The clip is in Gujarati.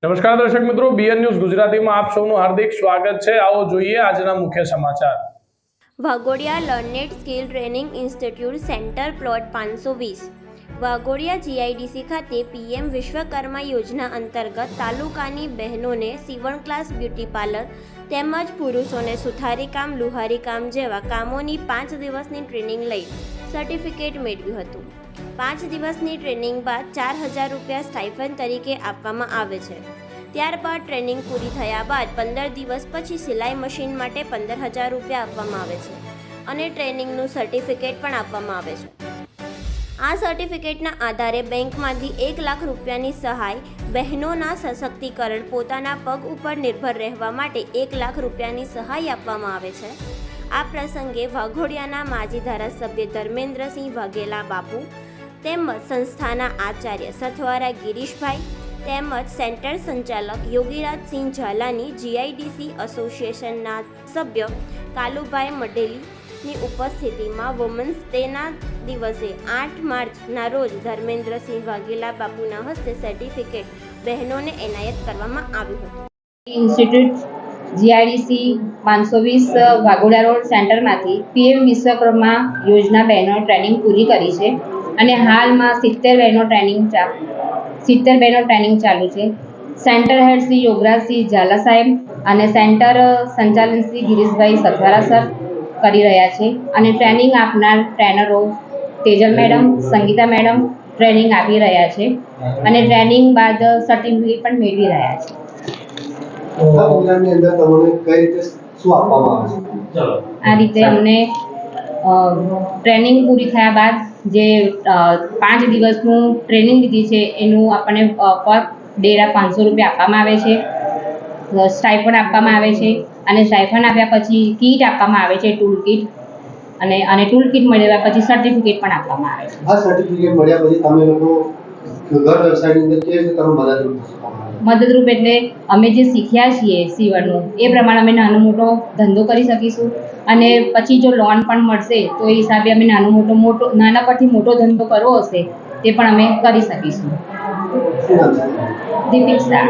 નમસ્કાર દર્શક મિત્રો, બીએન ન્યૂઝ ગુજરાતીમાં આપ સૌનું હાર્દિક સ્વાગત છે। આવો જોઈએ આજના મુખ્ય સમાચાર। Waghodia learned skill training institute centre plot 520 Waghodia GIDC ખાતે પીએમ વિશ્વકર્મા યોજના અંતર્ગત તાલુકાની બહેનોને સીવણ ક્લાસ, બ્યુટી પાર્લર તેમજ પુરુષોને સુથારી કામ, લુહારી કામ જેવા કામોની 5 દિવસની ટ્રેનિંગ લઈ સર્ટિફિકેટ મેળવ્યું હતું। 5 દિવસની ટ્રેનિંગ બાદ 4000 રૂપિયા સ્ટાઇફન્ડ તરીકે આપવામાં આવે છે। ત્યારબાદ ટ્રેનિંગ પૂરી થયા બાદ 15 દિવસ પછી સિલાઈ મશીન માટે 15000 રૂપિયા આપવામાં આવે છે અને ટ્રેનિંગનું સર્ટિફિકેટ પણ આપવામાં આવે છે। આ સર્ટિફિકેટના આધારે બેંકમાંથી 1 લાખ રૂપિયાની સહાય, બહેનોના સશક્તિકરણ, પોતાના પગ ઉપર નિર્ભર રહેવા માટે 1 લાખ રૂપિયાની સહાય આપવામાં આવે છે। આ પ્રસંગે વાઘોડિયાના માજી ધારાસભ્ય ધર્મેન્દ્રસિંહ વાઘેલા બાપુ તેમજ સંસ્થાના આચાર્ય સથવારા ગિરીશભાઈ તેમજ સેન્ટર સંચાલક યોગીરાજસિંહ ઝાલાની, જીઆઈડીસી એસોસિએશનના સભ્ય કાલુભાઈ મઢેલીની ઉપસ્થિતિમાં વુમન્સ ડેના દિવસે 8 માર્ચના રોજ ધર્મેન્દ્રસિંહ વાઘેલા બાપુના હસ્તે સર્ટિફિકેટ બહેનોને એનાયત કરવામાં આવ્યું હતું। ઇન્સ્ટિટ્યૂટ જીઆઈડીસી 520 વાઘોડિયા રોડ સેન્ટરમાંથી પીએમ વિશ્વકર્મા યોજના બહેનો ટ્રેનિંગ પૂરી કરી છે અને હાલમાં 70 બહેનો ટ્રેનિંગ ચાલુ છે। સેન્ટર હેડ શ્રી યોગરાજસિંહ ઝાલા સાહેબ અને સેન્ટર સંચાલન શ્રી ગિરીશભાઈ સથવારા સર કરી રહ્યા છે અને ટ્રેનિંગ આપનાર ટ્રેનરો Tejal madam, Sangeeta madam training આપી રહ્યા છે અને ટ્રેનિંગ બાદ સર્ટિફિકેટ પણ મેળવી રહ્યા છે। આ રીતે અમને ટ્રેનિંગ પૂરી થયા બાદ જે 5 દિવસનું ટ્રેનિંગ લીધી છે એનું આપણને પર ડેના 500 રૂપિયા આપવામાં આવે છે, સ્ટાઇફન્ડ આપવામાં આવે છે અને સ્ટાઇફન્ડ આપ્યા પછી કીટ આપવામાં આવે છે, ટૂલ કીટ અને ટૂલ કીટ મળ્યા પછી સર્ટિફિકેટ પણ આપવામાં આવે છે। આ સર્ટિફિકેટ મળ્યા પછી તમે લોકો ઘર વ્યવસાયની અંદર કેવી રીતે તમે મદદરૂપ એટલે અમે જે શીખ્યા છીએ સીવણનું એ પ્રમાણે અમે નાનો મોટો ધંધો કરી શકીશું અને પછી જો લોન પણ મળશે તો એ હિસાબે અમે નાના પરથી મોટો ધંધો કરવો હશે તે પણ અમે કરી શકીશું। દીપિક શાહ।